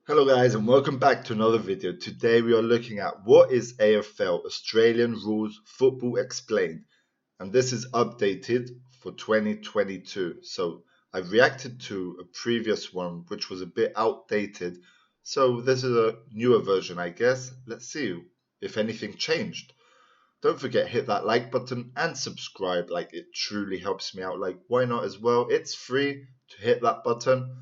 Hello guys and welcome back to another video. Today we are looking at what is AFL, Australian Rules Football Explained, and this is updated for 2022. So I've reacted to a previous one which was a bit outdated, so this is a newer version I guess. Let's see if anything changed. Don't forget hit that like button and subscribe, like it truly helps me out. Like why not as well? It's free to hit that button.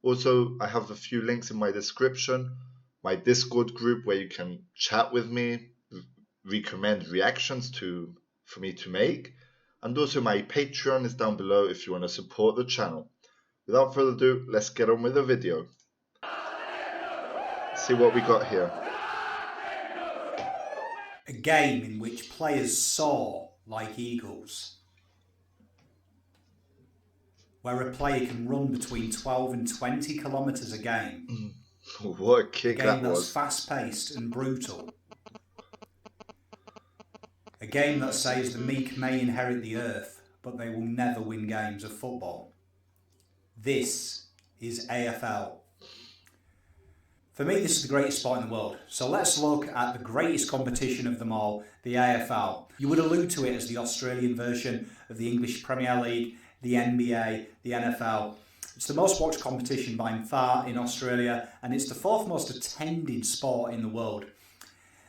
Also, I have a few links in my description, my Discord group where you can chat with me, recommend reactions for me to make, and also my Patreon is down below if you want to support the channel. Without further ado, let's get on with the video. Let's see what we got here. A game in which players soar like eagles, where a player can run between 12 and 20 kilometres a game. What a kick that was. A game that's fast-paced and brutal. A game that says the meek may inherit the earth, but they will never win games of football. This is AFL. For me, this is the greatest sport in the world. So let's look at the greatest competition of them all, the AFL. You would allude to it as the Australian version of the English Premier League, the NBA, the NFL. It's the most watched competition by far in Australia, and it's the fourth most attended sport in the world.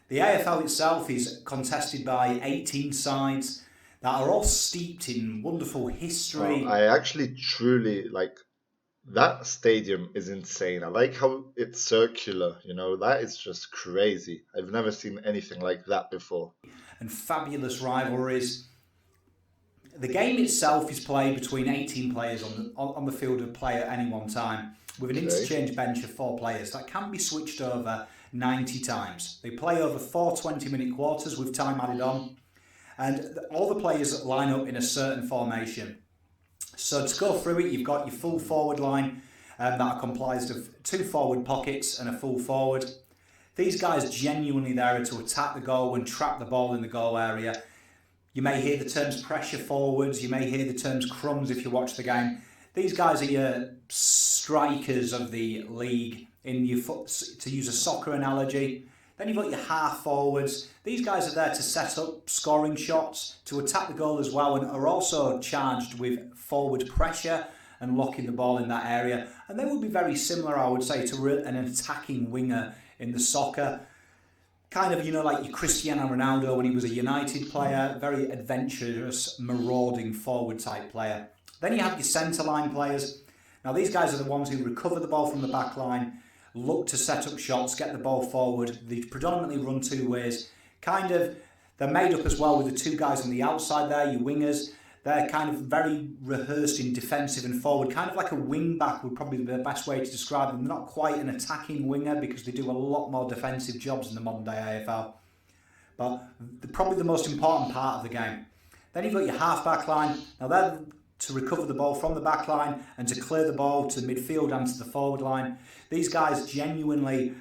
The AFL itself is contested by 18 sides that are all steeped in wonderful history. I actually truly like that stadium is insane. I like how it's circular, that is just crazy. I've never seen anything like that before. And fabulous rivalries. The game itself is played between 18 players on the field of play at any one time, with an interchange bench of 4 players that can be switched over 90 times. They play over 4 20-minute quarters with time added on, and all the players line up in a certain formation. So to go through it, you've got your full forward line that are comprised of 2 forward pockets and a full forward. These guys genuinely there to attack the goal and trap the ball in the goal area. You may hear the terms pressure forwards, you may hear the terms crumbs if you watch the game. These guys are your strikers of the league, to use a soccer analogy. Then you've got your half forwards. These guys are there to set up scoring shots, to attack the goal as well, and are also charged with forward pressure and locking the ball in that area. And they will be very similar, I would say, to an attacking winger in the soccer. Kind of, like your Cristiano Ronaldo when he was a United player, very adventurous, marauding forward type player. Then you have your centre line players. Now these guys are the ones who recover the ball from the back line, look to set up shots, get the ball forward. They predominantly run 2 ways. They're made up as well with the 2 guys on the outside there, your wingers. They're kind of very rehearsed in defensive and forward, kind of like a wing back would probably be the best way to describe them. They're not quite an attacking winger because they do a lot more defensive jobs in the modern day AFL. But they're probably the most important part of the game. Then you've got your half back line. Now they're to recover the ball from the back line and to clear the ball to midfield and to the forward line. These guys genuinely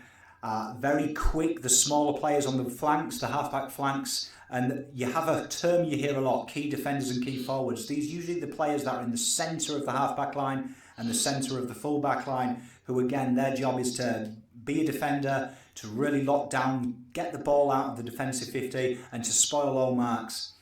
very quick, the smaller players on the flanks, the half-back flanks, and you have a term you hear a lot, key defenders and key forwards. These are usually the players that are in the centre of the half-back line and the centre of the full-back line, who again, their job is to be a defender, to really lock down, get the ball out of the defensive 50 and to spoil all marks.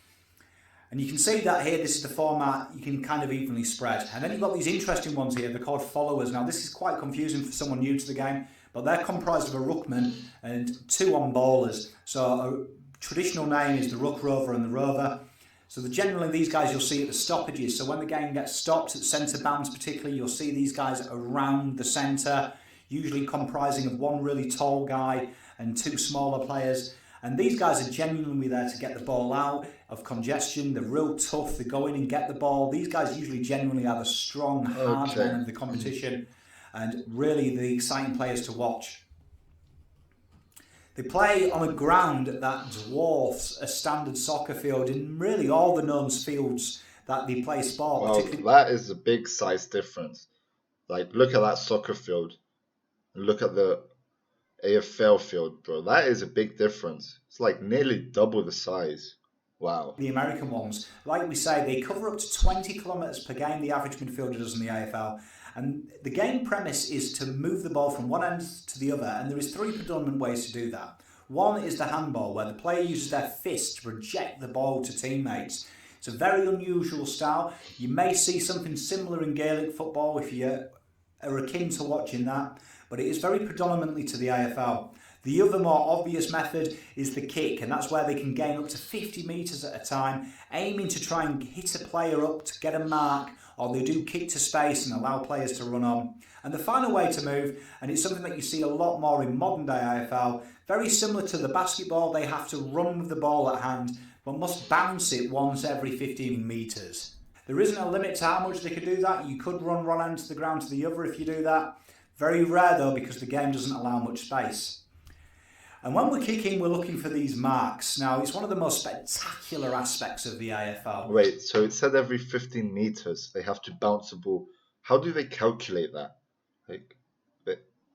And you can see that here, this is the format, you can kind of evenly spread. And then you've got these interesting ones here, they're called followers. Now this is quite confusing for someone new to the game, but they're comprised of a ruckman and 2 on-ballers. So a traditional name is the ruck rover and the rover. So generally these guys you'll see at the stoppages. So when the game gets stopped at centre bounce particularly, you'll see these guys around the centre, usually comprising of 1 really tall guy and 2 smaller players. And these guys are genuinely there to get the ball out of congestion. They're real tough. They go in and get the ball. These guys usually genuinely are the strong, hard men of the competition and really the exciting players to watch. They play on a ground that dwarfs a standard soccer field in really all the known fields that they play sport. Well, that is a big size difference. Like, look at that soccer field. Look at the AFL field, bro. That is a big difference. It's like nearly double the size. Wow. The American ones, like we say, they cover up to 20 kilometres per game, the average midfielder does in the AFL. And the game premise is to move the ball from one end to the other, and there is three predominant ways to do that. One is the handball, where the player uses their fist to project the ball to teammates. It's a very unusual style. You may see something similar in Gaelic football if you are akin to watching that, but it is very predominantly to the AFL. The other more obvious method is the kick, and that's where they can gain up to 50 metres at a time, aiming to try and hit a player up to get a mark, or they do kick to space and allow players to run on. And the final way to move, and it's something that you see a lot more in modern day AFL, very similar to the basketball, they have to run with the ball at hand, but must bounce it once every 15 metres. There isn't a limit to how much they could do that. You could run one end to the ground to the other if you do that. Very rare though, because the game doesn't allow much space. And when we're kicking, we're looking for these marks. Now, it's one of the most spectacular aspects of the AFL. Wait, so it said every 15 meters they have to bounce the ball. How do they calculate that? Like,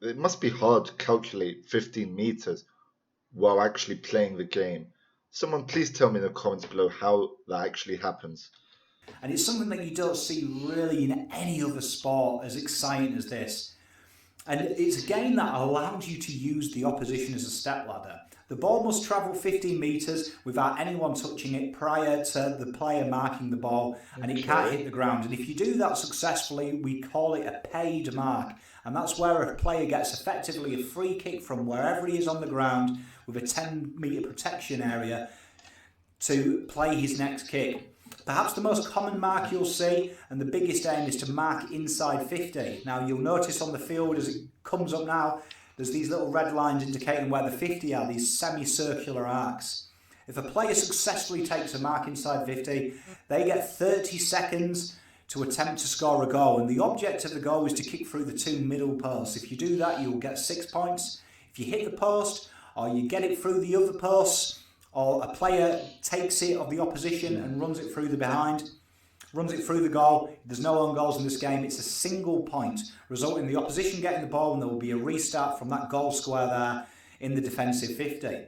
it must be hard to calculate 15 meters while actually playing the game. Someone please tell me in the comments below how that actually happens. And it's something that you don't see really in any other sport as exciting as this. And it's a game that allows you to use the opposition as a stepladder. The ball must travel 15 metres without anyone touching it prior to the player marking the ball, and it can't hit the ground. And if you do that successfully, we call it a paid mark. And that's where a player gets effectively a free kick from wherever he is on the ground with a 10-metre protection area to play his next kick. Perhaps the most common mark you'll see, and the biggest aim, is to mark inside 50. Now you'll notice on the field as it comes up now, there's these little red lines indicating where the 50 are, these semicircular arcs. If a player successfully takes a mark inside 50, they get 30 seconds to attempt to score a goal, and the object of the goal is to kick through the two middle posts. If you do that, you'll get 6 points. If you hit the post, or you get it through the other posts, or a player takes it of the opposition and runs it through the behind, runs it through the goal. There's no own goals in this game. It's a single point, resulting in the opposition getting the ball, and there will be a restart from that goal square there in the defensive 50.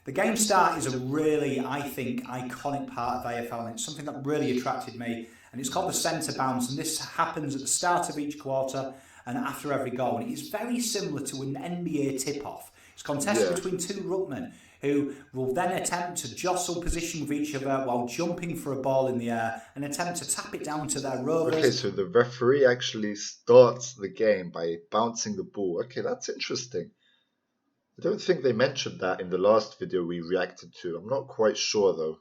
The game start is a really, I think, iconic part of AFL, and it's something that really attracted me, and it's called the centre bounce, and this happens at the start of each quarter and after every goal, and it is very similar to an NBA tip-off. It's contested between two ruckmen who will then attempt to jostle position with each other while jumping for a ball in the air and attempt to tap it down to their rovers. Okay, so the referee actually starts the game by bouncing the ball. Okay, that's interesting. I don't think they mentioned that in the last video we reacted to. I'm not quite sure though.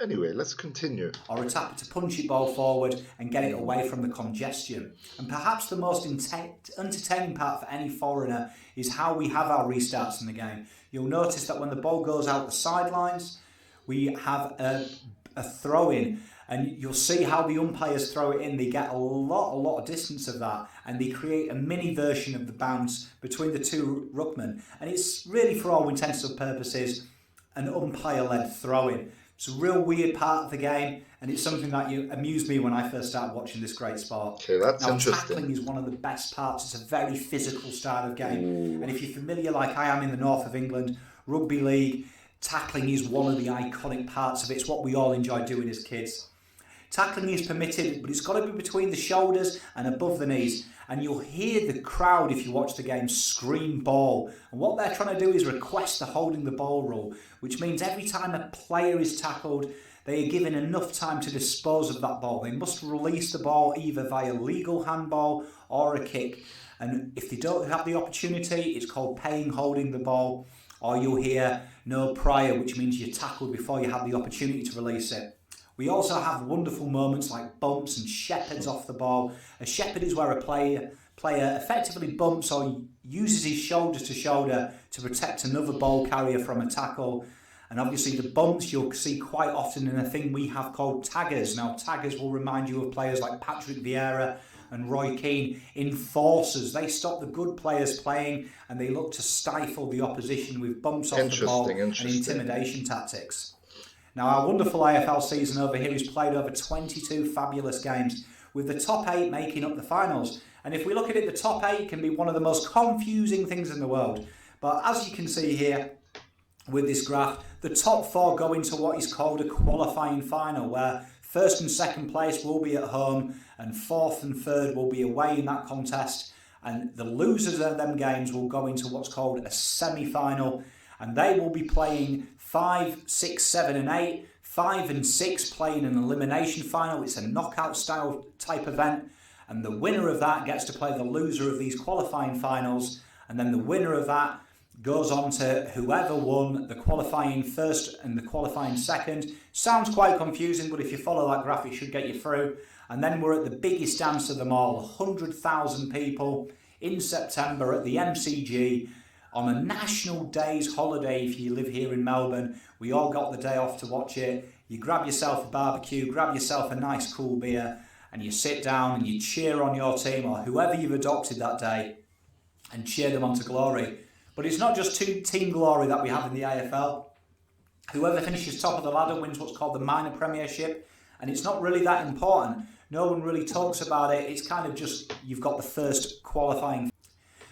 Anyway, let's continue. Or a tapper to punch it ball forward and get it away from the congestion. And perhaps the most entertaining part for any foreigner is how we have our restarts in the game. You'll notice that when the ball goes out the sidelines, we have a throw-in, and you'll see how the umpires throw it in. They get a lot of distance of that, and they create a mini version of the bounce between the two ruckmen. And it's really, for all intents and purposes, an umpire-led throw-in. It's a real weird part of the game, and it's something that amused me when I first started watching this great sport. Okay, that's interesting. Tackling is one of the best parts. It's a very physical style of game. Ooh. And if you're familiar, like I am, in the north of England, rugby league, tackling is one of the iconic parts of it. It's what we all enjoy doing as kids. Tackling is permitted, but it's got to be between the shoulders and above the knees. And you'll hear the crowd, if you watch the game, scream ball. And what they're trying to do is request the holding the ball rule, which means every time a player is tackled, they are given enough time to dispose of that ball. They must release the ball either via legal handball or a kick. And if they don't have the opportunity, it's called paying holding the ball, or you'll hear no prior, which means you're tackled before you have the opportunity to release it. We also have wonderful moments like bumps and shepherds off the ball. A shepherd is where a player effectively bumps or uses his shoulder to shoulder to protect another ball carrier from a tackle. And obviously the bumps you'll see quite often in a thing we have called taggers. Now taggers will remind you of players like Patrick Vieira and Roy Keane. Enforcers, they stop the good players playing and they look to stifle the opposition with bumps off the ball and intimidation tactics. Now, our wonderful AFL season over here has played over 22 fabulous games, with the top 8 making up the finals. And if we look at it, the top 8 can be one of the most confusing things in the world. But as you can see here with this graph, the top 4 go into what is called a qualifying final, where First and second place will be at home, and fourth and third will be away in that contest. And the losers of them games will go into what's called a semi-final, and they will be playing 5, 6, 7 and 8. 5 and 6 playing an elimination final. It's a knockout style type event, and the winner of that gets to play the loser of these qualifying finals, and then the winner of that goes on to whoever won the qualifying first and the qualifying second. Sounds quite confusing, but if you follow that graph, it should get you through. And then we're at the biggest dance of them all, 100,000 people in September at the MCG on a national day's holiday. If you live here in Melbourne, we all got the day off to watch it. You grab yourself a barbecue, grab yourself a nice cool beer, and you sit down and you cheer on your team or whoever you've adopted that day and cheer them on to glory. But it's not just team glory that we have in the AFL. Whoever finishes top of the ladder wins what's called the minor premiership, and it's not really that important. No one really talks about it. It's kind of just you've got the first qualifying.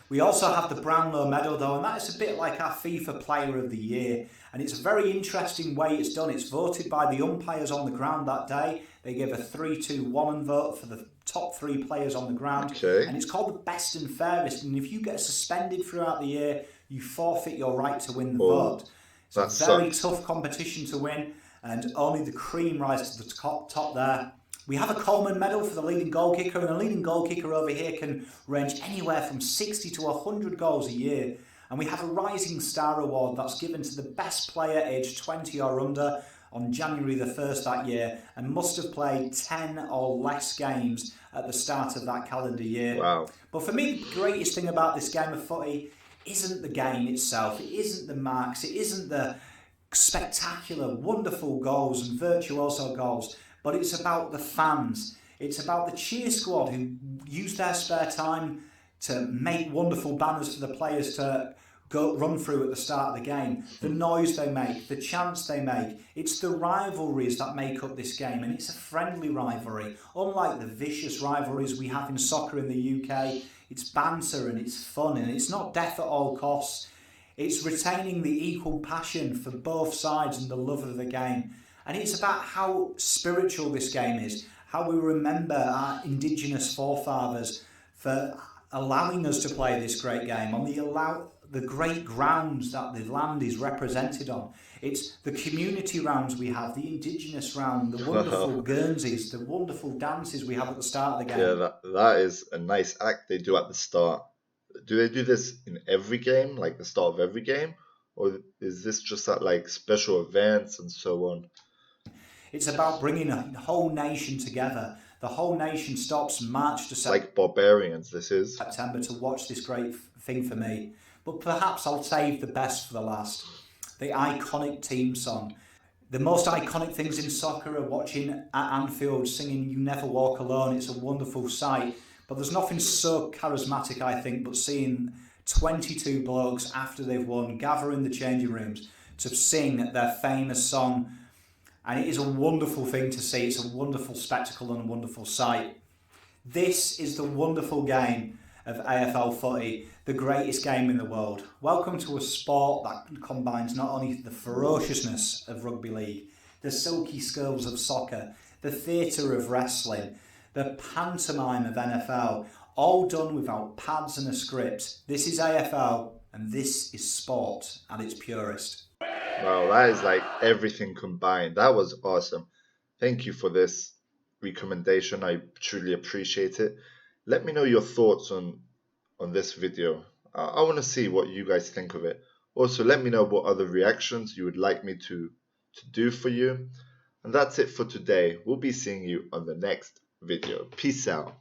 We also have the Brownlow medal though, and that is a bit like our FIFA Player of the Year. And it's a very interesting way it's done. It's voted by the umpires on the ground that day. They give a 3-2-1 vote for the top 3 players on the ground. Okay. And it's called the best and fairest. And if you get suspended throughout the year, you forfeit your right to win the vote. It's a very tough competition to win, and only the cream rise to the top there. We have a Coleman medal for the leading goal kicker, and a leading goal kicker over here can range anywhere from 60 to 100 goals a year. And we have a Rising Star Award that's given to the best player aged 20 or under on January the 1st that year, and must have played 10 or less games at the start of that calendar year. Wow. But for me, the greatest thing about this game of footy isn't the game itself, it isn't the marks, it isn't the spectacular, wonderful goals and virtuoso goals, but it's about the fans. It's about the cheer squad who use their spare time to make wonderful banners for the players to go run through at the start of the game. The noise they make, the chants they make. It's the rivalries that make up this game, and it's a friendly rivalry. Unlike the vicious rivalries we have in soccer in the UK, it's banter and it's fun, and it's not death at all costs. It's retaining the equal passion for both sides and the love of the game. And it's about how spiritual this game is, how we remember our Indigenous forefathers for allowing us to play this great game on the great grounds that the land is represented on. It's the community rounds we have, the Indigenous round, the wonderful Guernseys, the wonderful dances we have at the start of the game. Yeah, that is a nice act they do at the start. Do they do this in every game, like the start of every game? Or is this just at like special events and so on? It's about bringing a whole nation together. The whole nation stops March to September. Like barbarians, this is. September to watch this great thing for me. But perhaps I'll save the best for the last. The iconic team song. The most iconic things in soccer are watching at Anfield singing You Never Walk Alone. It's a wonderful sight. But there's nothing so charismatic, I think, but seeing 22 blokes after they've won gather in the changing rooms to sing their famous song. And it is a wonderful thing to see. It's a wonderful spectacle and a wonderful sight. This is the wonderful game of AFL footy, the greatest game in the world. Welcome to a sport that combines not only the ferociousness of rugby league, the silky skills of soccer, the theatre of wrestling, the pantomime of NFL, all done without pads and a script. This is AFL, and this is sport at its purest. Wow, that is like everything combined. That was awesome. Thank you for this recommendation. I truly appreciate it. Let me know your thoughts on this video. I want to see what you guys think of it. Also, let me know what other reactions you would like me to do for you. And that's it for today. We'll be seeing you on the next video. Peace out.